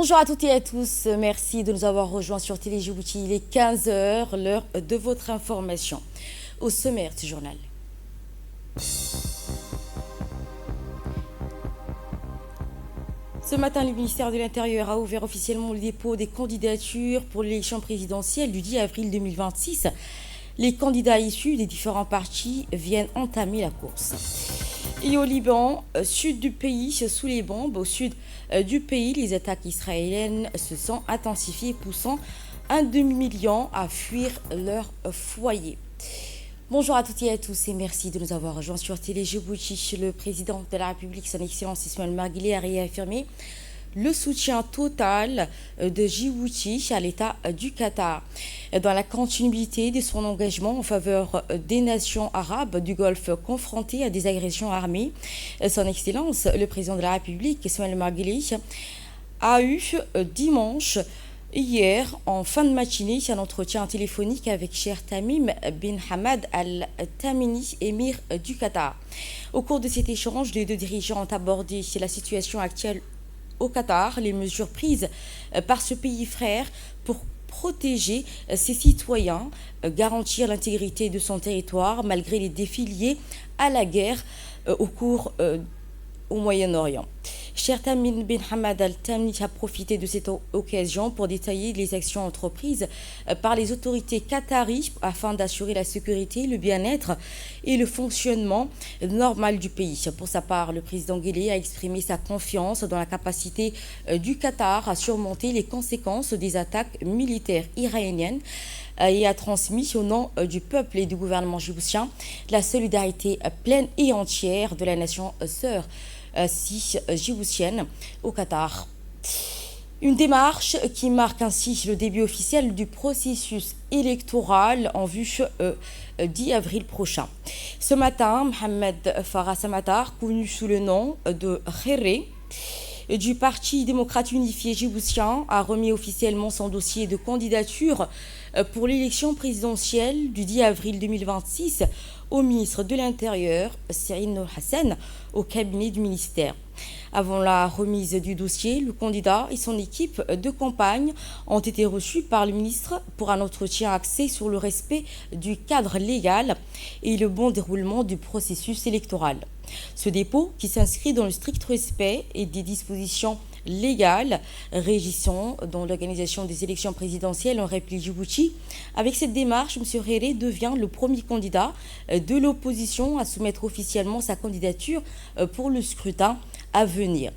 Bonjour à toutes et à tous, merci de nous avoir rejoints sur Télé Djibouti. Il est 15 heures, l'heure de votre information. Au sommaire du journal. Ce matin, le ministère de l'Intérieur a ouvert officiellement le dépôt des candidatures pour l'élection présidentielle du 10 avril 2026. Les candidats issus des différents partis viennent entamer la course. Et au Liban, sud du pays, sous les bombes, au sud du pays, les attaques israéliennes se sont intensifiées, poussant un demi-million à fuir leur foyer. Bonjour à toutes et à tous et merci de nous avoir rejoints sur Télé Djibouti. Le président de la République, son Excellence Ismaël Marguilé, a réaffirmé le soutien total de Djibouti à l'État du Qatar. Dans la continuité de son engagement en faveur des nations arabes du Golfe confrontées à des agressions armées, son Excellence, le président de la République, Ismaël Marguilé, a eu dimanche hier, en fin de matinée, un entretien téléphonique avec Cheikh Tamim bin Hamad Al Thani, émir du Qatar. Au cours de cet échange, les deux dirigeants ont abordé la situation actuelle au Qatar, les mesures prises par ce pays frère pour protéger ses citoyens, garantir l'intégrité de son territoire malgré les défis liés à la guerre au Moyen-Orient. Cheikh Tamim bin Hamad Al Thani a profité de cette occasion pour détailler les actions entreprises par les autorités qataries afin d'assurer la sécurité, le bien-être et le fonctionnement normal du pays. Pour sa part, le président Guelleh a exprimé sa confiance dans la capacité du Qatar à surmonter les conséquences des attaques militaires iraniennes et a transmis au nom du peuple et du gouvernement djiboutien la solidarité pleine et entière de la nation sœur djiboutienne au Qatar. Une démarche qui marque ainsi le début officiel du processus électoral en vue 10 avril prochain. Ce matin, Mohamed Farah Samatar, connu sous le nom de Khairé, du Parti démocrate unifié djiboutien, a remis officiellement son dossier de candidature pour l'élection présidentielle du 10 avril 2026 au ministre de l'Intérieur, Cyril Nour Hassan, au cabinet du ministère. Avant la remise du dossier, le candidat et son équipe de campagne ont été reçus par le ministre pour un entretien axé sur le respect du cadre légal et le bon déroulement du processus électoral. Ce dépôt, qui s'inscrit dans le strict respect et des dispositions légales régissant dans l'organisation des élections présidentielles en République Djibouti, avec cette démarche, M. Khairé devient le premier candidat de l'opposition à soumettre officiellement sa candidature pour le scrutin à venir.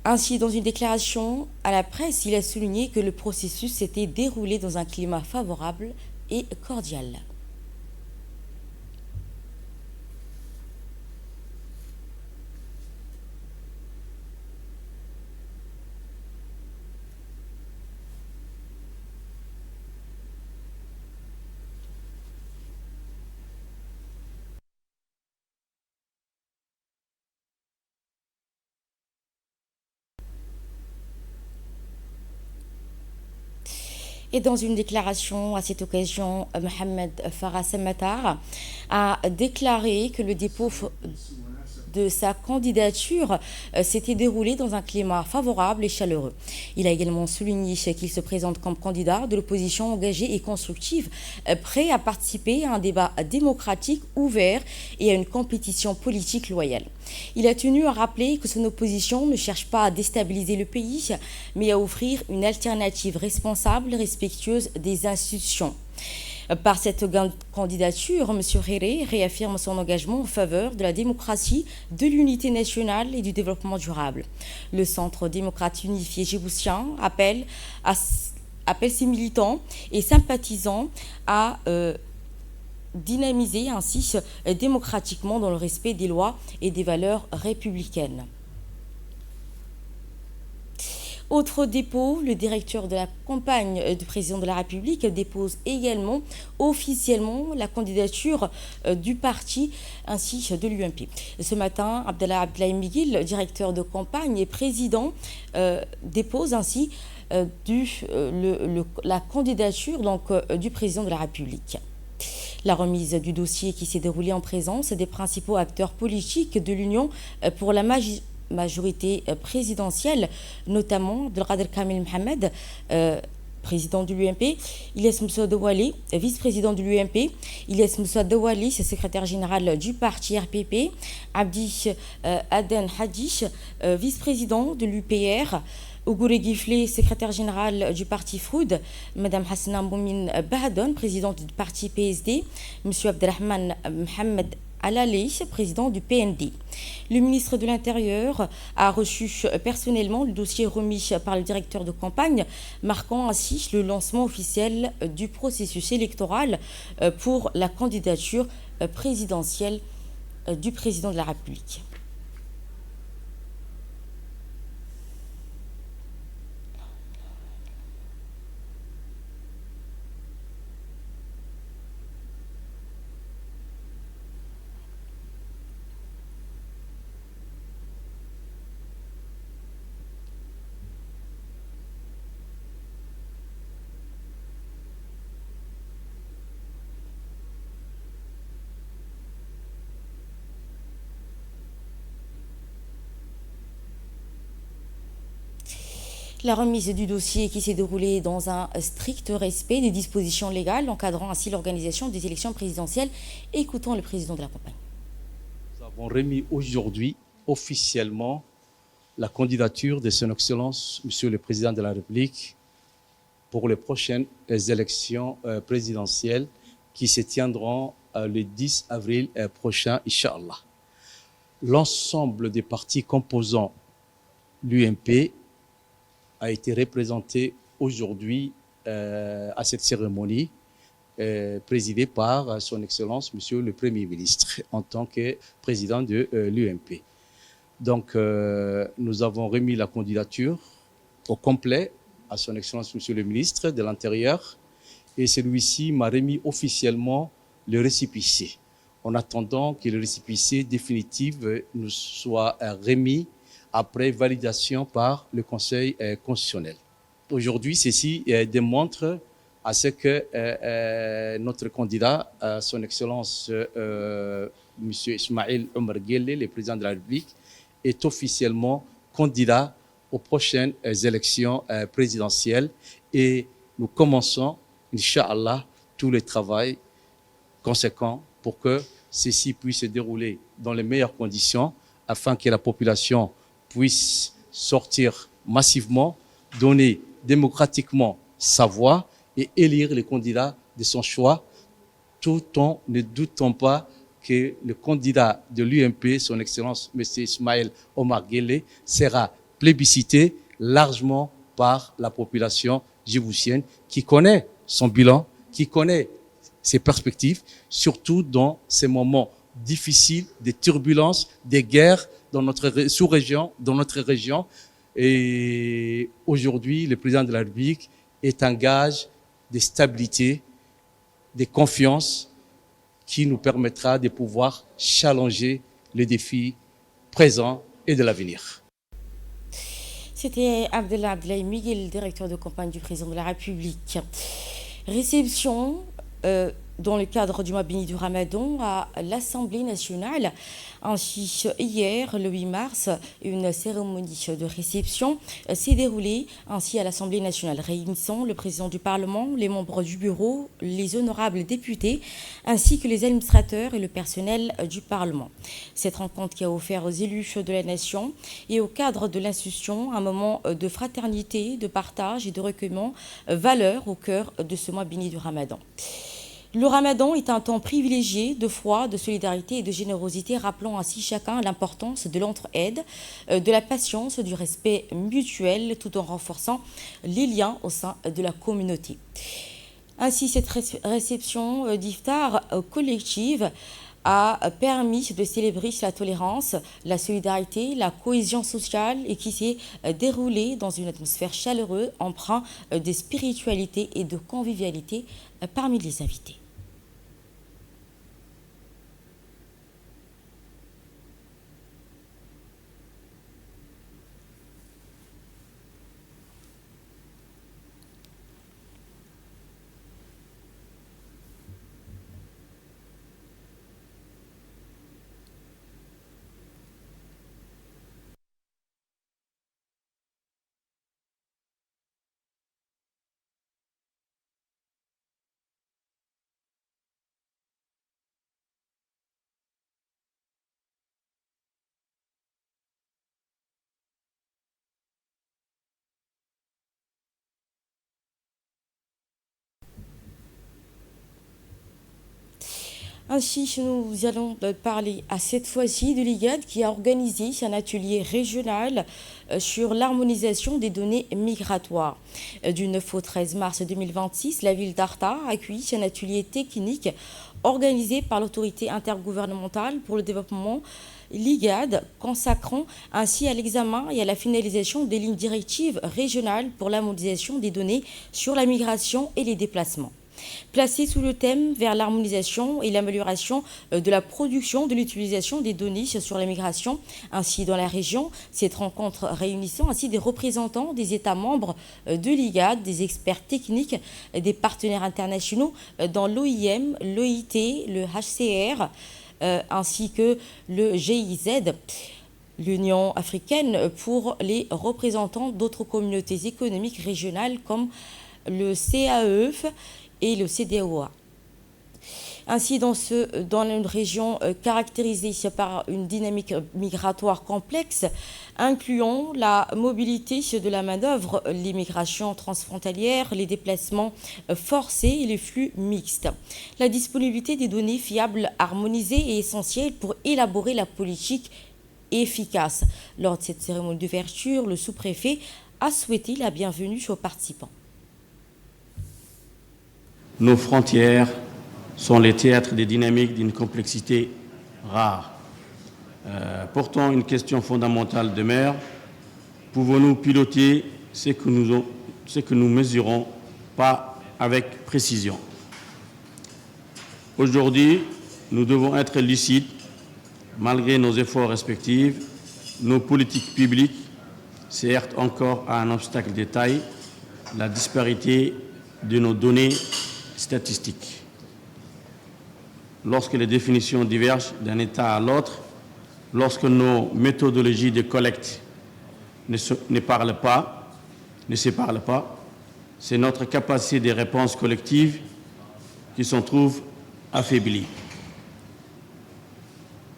Ainsi, dans une déclaration à la presse, il a souligné que le processus s'était déroulé dans un climat favorable et cordial. Et dans une déclaration à cette occasion, Mohamed Farah Samatar a déclaré que le dépôt de sa candidature s'était déroulé dans un climat favorable et chaleureux. Il a également souligné qu'il se présente comme candidat de l'opposition engagée et constructive, prêt à participer à un débat démocratique ouvert et à une compétition politique loyale. Il a tenu à rappeler que son opposition ne cherche pas à déstabiliser le pays, mais à offrir une alternative responsable, respectueuse des institutions. Par cette candidature, M. Khairé réaffirme son engagement en faveur de la démocratie, de l'unité nationale et du développement durable. Le Centre démocrate unifié djiboutien appelle ses militants et sympathisants à dynamiser ainsi démocratiquement dans le respect des lois et des valeurs républicaines. Autre dépôt, le directeur de la campagne du président de la République dépose également officiellement la candidature du parti ainsi de l'UMP. Ce matin, Abdoulaye Miguel, directeur de campagne et président, dépose ainsi la candidature du président de la République. La remise du dossier qui s'est déroulée en présence des principaux acteurs politiques de l'Union pour la majorité présidentielle, notamment Abdelkader Kamil Mohamed, président de l'UMP, Ilyes Moussa Dewali, vice-président de l'UMP, Ilyes Moussa Dewali, secrétaire général du parti RPP, Abdi Aden Hadish, vice-président de l'UPR, Ougouré Giflé, secrétaire général du parti Froud, Madame Hassana Moumin Bahadon, présidente du parti PSD, Monsieur Abdelrahman Mohamed Alalé, président du PND. Le ministre de l'Intérieur a reçu personnellement le dossier remis par le directeur de campagne, marquant ainsi le lancement officiel du processus électoral pour la candidature présidentielle du président de la République. La remise du dossier qui s'est déroulée dans un strict respect des dispositions légales encadrant ainsi l'organisation des élections présidentielles. Écoutons le président de la campagne. Nous avons remis aujourd'hui officiellement la candidature de Son Excellence, Monsieur le Président de la République, pour les prochaines élections présidentielles qui se tiendront le 10 avril prochain, Inch'Allah. L'ensemble des partis composant l'UMP a été représenté aujourd'hui à cette cérémonie présidée par Son Excellence, Monsieur le Premier ministre, en tant que président de l'UMP. Donc, nous avons remis la candidature au complet à Son Excellence, Monsieur le ministre de l'Intérieur, et celui-ci m'a remis officiellement le récépissé, en attendant que le récépissé définitif nous soit remis après validation par le Conseil constitutionnel. Aujourd'hui, ceci démontre à ce que notre candidat, Son Excellence M. Ismaïl Omar Guelleh, le président de la République, est officiellement candidat aux prochaines élections présidentielles, et nous commençons, Inch'Allah, tout le travail conséquent pour que ceci puisse se dérouler dans les meilleures conditions afin que la population puisse sortir massivement, donner démocratiquement sa voix et élire les candidats de son choix, tout en ne doutant pas que le candidat de l'UMP, Son Excellence M. Ismaïl Omar Guelleh, sera plébiscité largement par la population djiboutienne qui connaît son bilan, qui connaît ses perspectives, surtout dans ces moments difficiles, des turbulences, des guerres dans notre sous-région, dans notre région. Et aujourd'hui, le président de la République est un gage de stabilité, de confiance qui nous permettra de pouvoir challenger les défis présents et de l'avenir. C'était Abdellah Miguel, directeur de campagne du président de la République. Réception dans le cadre du mois béni du Ramadan à l'Assemblée nationale. Ainsi, hier, le 8 mars, une cérémonie de réception s'est déroulée ainsi à l'Assemblée nationale, réunissant le président du Parlement, les membres du bureau, les honorables députés, ainsi que les administrateurs et le personnel du Parlement. Cette rencontre qui a offert aux élus de la nation et au cadre de l'institution un moment de fraternité, de partage et de recueillement valeur au cœur de ce mois béni du Ramadan. Le Ramadan est un temps privilégié de foi, de solidarité et de générosité, rappelant ainsi chacun l'importance de l'entraide, de la patience, du respect mutuel, tout en renforçant les liens au sein de la communauté. Ainsi, cette réception d'iftar collective a permis de célébrer la tolérance, la solidarité, la cohésion sociale et qui s'est déroulée dans une atmosphère chaleureuse, empreinte de spiritualité et de convivialité parmi les invités. Ainsi, nous allons parler à cette fois-ci de l'IGAD qui a organisé un atelier régional sur l'harmonisation des données migratoires. Du 9 au 13 mars 2026, la ville d'Arta a accueilli un atelier technique organisé par l'autorité intergouvernementale pour le développement, l'IGAD, consacrant ainsi à l'examen et à la finalisation des lignes directives régionales pour l'harmonisation des données sur la migration et les déplacements. Placé sous le thème vers l'harmonisation et l'amélioration de la production de l'utilisation des données sur la migration, ainsi dans la région, cette rencontre réunissant ainsi des représentants des États membres de l'IGAD, des experts techniques, des partenaires internationaux dans l'OIM, l'OIT, le HCR, ainsi que le GIZ, l'Union africaine, pour les représentants d'autres communautés économiques régionales comme le CAEF et le CDOA. Ainsi, dans une région caractérisée par une dynamique migratoire complexe, incluant la mobilité de la main-d'œuvre, l'immigration transfrontalière, les déplacements forcés et les flux mixtes. La disponibilité des données fiables, harmonisées est essentielle pour élaborer la politique efficace. Lors de cette cérémonie d'ouverture, le sous-préfet a souhaité la bienvenue aux participants. Nos frontières sont les théâtres des dynamiques d'une complexité rare. Pourtant, une question fondamentale demeure. Pouvons-nous piloter ce que nous mesurons pas avec précision? Aujourd'hui, nous devons être lucides. Malgré nos efforts respectifs, nos politiques publiques se heurtent encore à un obstacle de taille, la disparité de nos données statistiques. Lorsque les définitions divergent d'un État à l'autre, lorsque nos méthodologies de collecte ne se parlent pas, c'est notre capacité de réponse collective qui s'en trouve affaiblie.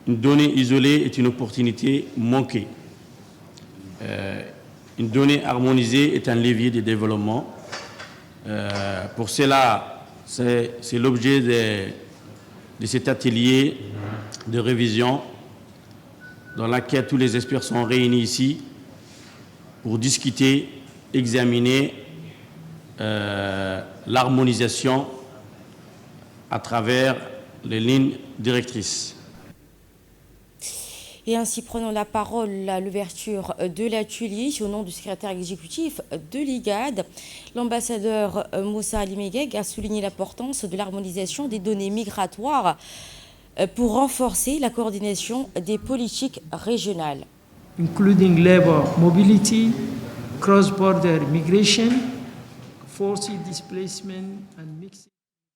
Une donnée isolée est une opportunité manquée. Une donnée harmonisée est un levier de développement. Pour cela, c'est l'objet de cet atelier de révision dans lequel tous les experts sont réunis ici pour discuter, examiner l'harmonisation à travers les lignes directrices. Et ainsi, prenons la parole à l'ouverture de l'atelier au nom du secrétaire exécutif de l'IGAD. L'ambassadeur Moussa Ali Megueg a souligné l'importance de l'harmonisation des données migratoires pour renforcer la coordination des politiques régionales. Including labor mobility, cross-border migration, forced displacement and mixed.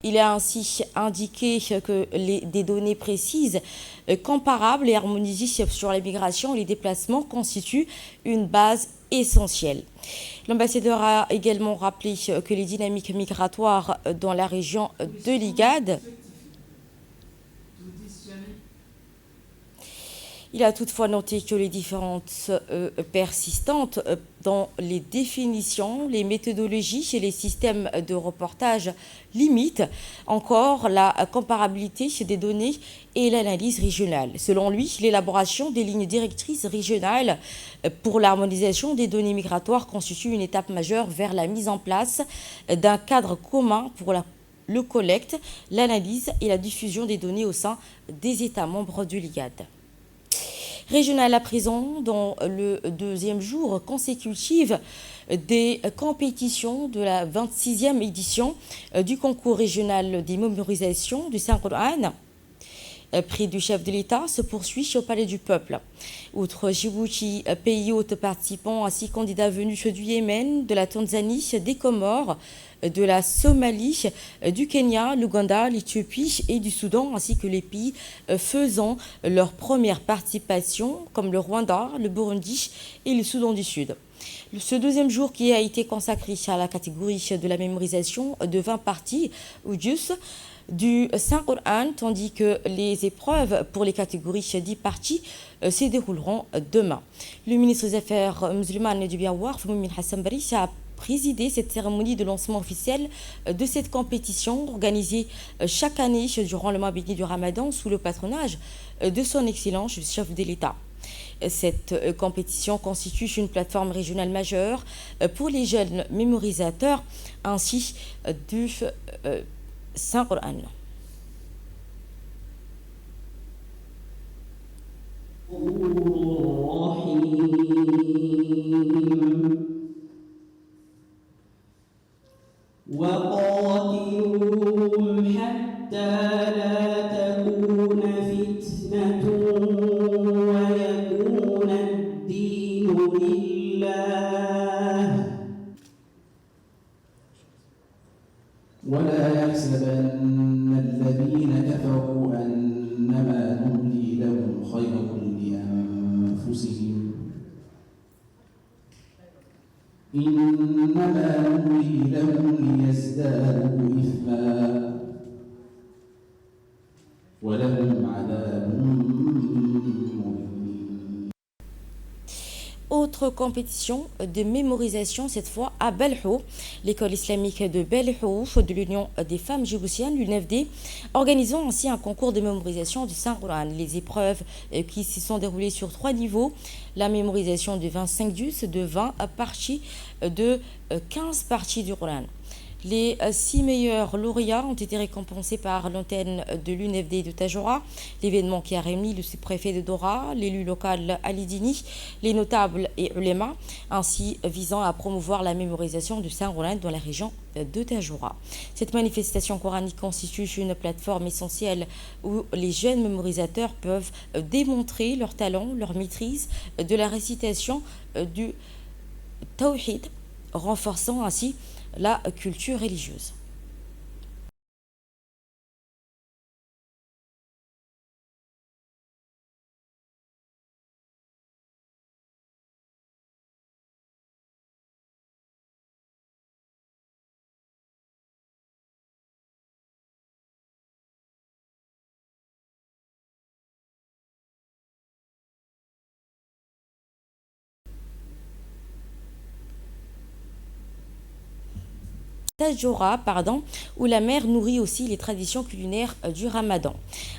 Il a ainsi indiqué que des données précises, comparables et harmonisées sur la migration et les déplacements constituent une base essentielle. L'ambassadeur a également rappelé que les dynamiques migratoires dans la région de l'IGAD. Il a toutefois noté que les différences persistantes dans les définitions, les méthodologies et les systèmes de reportage limitent encore la comparabilité des données et l'analyse régionale. Selon lui, l'élaboration des lignes directrices régionales pour l'harmonisation des données migratoires constitue une étape majeure vers la mise en place d'un cadre commun pour le collecte, l'analyse et la diffusion des données au sein des États membres de l'IGAD. Régional à présent, dans le deuxième jour consécutif des compétitions de la 26e édition du concours régional des mémorisations du Saint-Coran. Prix du chef de l'État se poursuit au Palais du Peuple. Outre Djibouti, pays hôte participant, ainsi candidats venus du Yémen, de la Tanzanie, des Comores, de la Somalie, du Kenya, l'Ouganda, l'Éthiopie et du Soudan, ainsi que les pays faisant leur première participation, comme le Rwanda, le Burundi et le Soudan du Sud. Ce deuxième jour qui a été consacré à la catégorie de la mémorisation de 20 parties ou jus du Saint-Coran, tandis que les épreuves pour les catégories 10 parties se dérouleront demain. Le ministre des Affaires musulmanes du Biawar, Foumoumine Hassan Baris, a présidé cette cérémonie de lancement officiel de cette compétition organisée chaque année durant le mois béni du Ramadan sous le patronage de son Excellence le chef de l'État. Cette compétition constitue une plateforme régionale majeure pour les jeunes mémorisateurs ainsi du Saint-Coran. وقاتلوهم حتى لا تكون فتنة ويكون الدين لله ولا يحسبن الذين كفروا أنما نملي لهم خير لأنفسهم إنما نملي لهم ليزدادوا إثما ولهم عذاب مهين. Autre compétition de mémorisation, cette fois à Belhou. L'école islamique de Belhou de l'Union des femmes djiboutiennes, l'UNFD, organisant ainsi un concours de mémorisation du Saint-Coran. Les épreuves qui s'y sont déroulées sur 3 niveaux. La mémorisation de 25 juz, de 20 parties, de 15 parties du Coran. Les 6 meilleurs lauréats ont été récompensés par l'antenne de l'UNFD de Tadjoura, l'événement qui a réuni le sous-préfet de Dora, l'élu local Ali Dini, les notables et ulémas, ainsi visant à promouvoir la mémorisation du Saint-Coran dans la région de Tadjoura. Cette manifestation coranique constitue une plateforme essentielle où les jeunes mémorisateurs peuvent démontrer leur talent, leur maîtrise de la récitation du Tawhid, renforçant ainsi la culture religieuse. Tadjoura, où la mer nourrit aussi les traditions culinaires du Ramadan.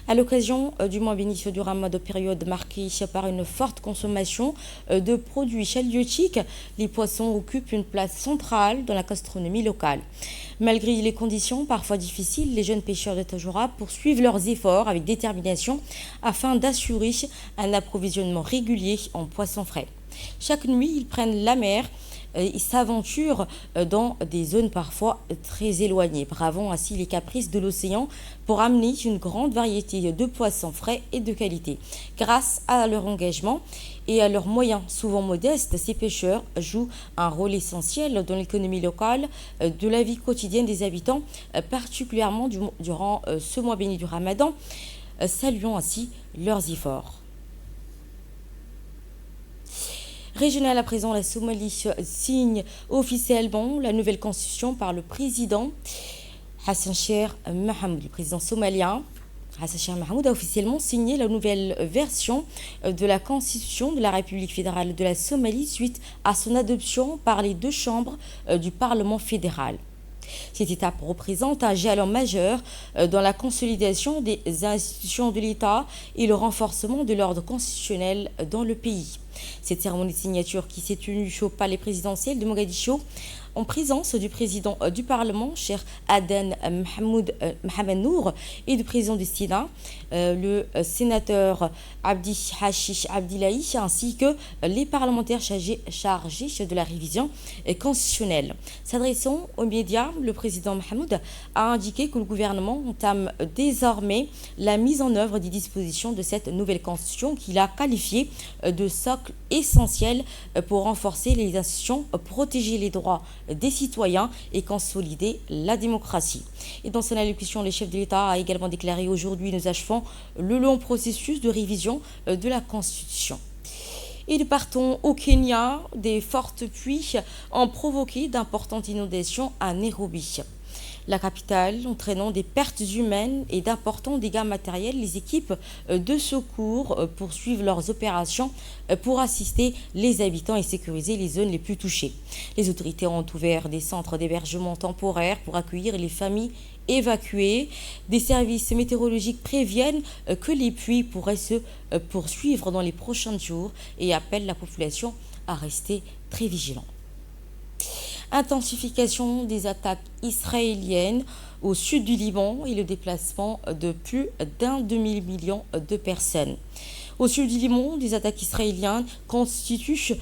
À l'occasion du mois béni du Ramadan, période marquée par une forte consommation de produits halieutiques, les poissons occupent une place centrale dans la gastronomie locale. Malgré les conditions parfois difficiles, les jeunes pêcheurs de Tadjoura poursuivent leurs efforts avec détermination afin d'assurer un approvisionnement régulier en poissons frais. Chaque nuit, ils prennent la mer. Ils s'aventurent dans des zones parfois très éloignées, bravant ainsi les caprices de l'océan pour amener une grande variété de poissons frais et de qualité. Grâce à leur engagement et à leurs moyens souvent modestes, ces pêcheurs jouent un rôle essentiel dans l'économie locale, de la vie quotidienne des habitants, particulièrement durant ce mois béni du Ramadan. Saluons ainsi leurs efforts. Régional à présent, la Somalie signe officiellement la nouvelle constitution par le président Hassan Sheikh Mohamud. Le président somalien Hassan Sheikh Mohamud a officiellement signé la nouvelle version de la constitution de la République fédérale de la Somalie suite à son adoption par les 2 chambres du Parlement fédéral. Cette étape représente un jalon majeur dans la consolidation des institutions de l'État et le renforcement de l'ordre constitutionnel dans le pays. Cette cérémonie de signature qui s'est tenue au palais présidentiel de Mogadiscio en présence du président du Parlement, Cheikh Aden Mohamed Nour, et du président du Sénat, le sénateur Abdi Hashish Abdillahi, ainsi que les parlementaires chargés de la révision constitutionnelle. S'adressant aux médias, le président Mohamed a indiqué que le gouvernement entame désormais la mise en œuvre des dispositions de cette nouvelle constitution qu'il a qualifiée de socle essentiel pour renforcer les institutions, protéger les droits des citoyens et consolider la démocratie. Et dans son allocution, le chef de l'État a également déclaré: aujourd'hui, nous achevons le long processus de révision de la Constitution. Et nous partons au Kenya. Des fortes pluies ont provoqué d'importantes inondations à Nairobi. la capitale, entraînant des pertes humaines et d'importants dégâts matériels. Les équipes de secours poursuivent leurs opérations pour assister les habitants et sécuriser les zones les plus touchées. Les autorités ont ouvert des centres d'hébergement temporaires pour accueillir les familles évacuées. Des services météorologiques préviennent que les pluies pourraient se poursuivre dans les prochains jours et appellent la population à rester très vigilant. Intensification des attaques israéliennes au sud du Liban et le déplacement de plus d'un demi-million de personnes. Au sud du Liban, des attaques israéliennes constituent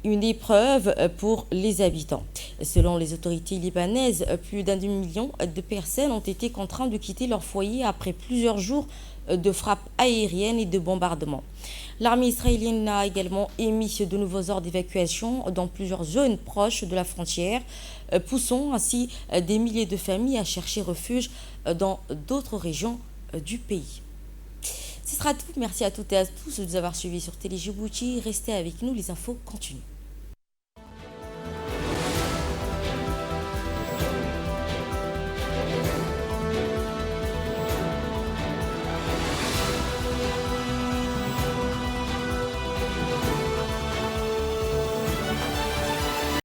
une épreuve pour les habitants. Selon les autorités libanaises, plus d'un demi-million de personnes ont été contraintes de quitter leur foyer après plusieurs jours de frappes aériennes et de bombardements. L'armée israélienne a également émis de nouveaux ordres d'évacuation dans plusieurs zones proches de la frontière, poussant ainsi des milliers de familles à chercher refuge dans d'autres régions du pays. Ce sera tout. Merci à toutes et à tous de nous avoir suivis sur Télé Djibouti. Restez avec nous, les infos continuent.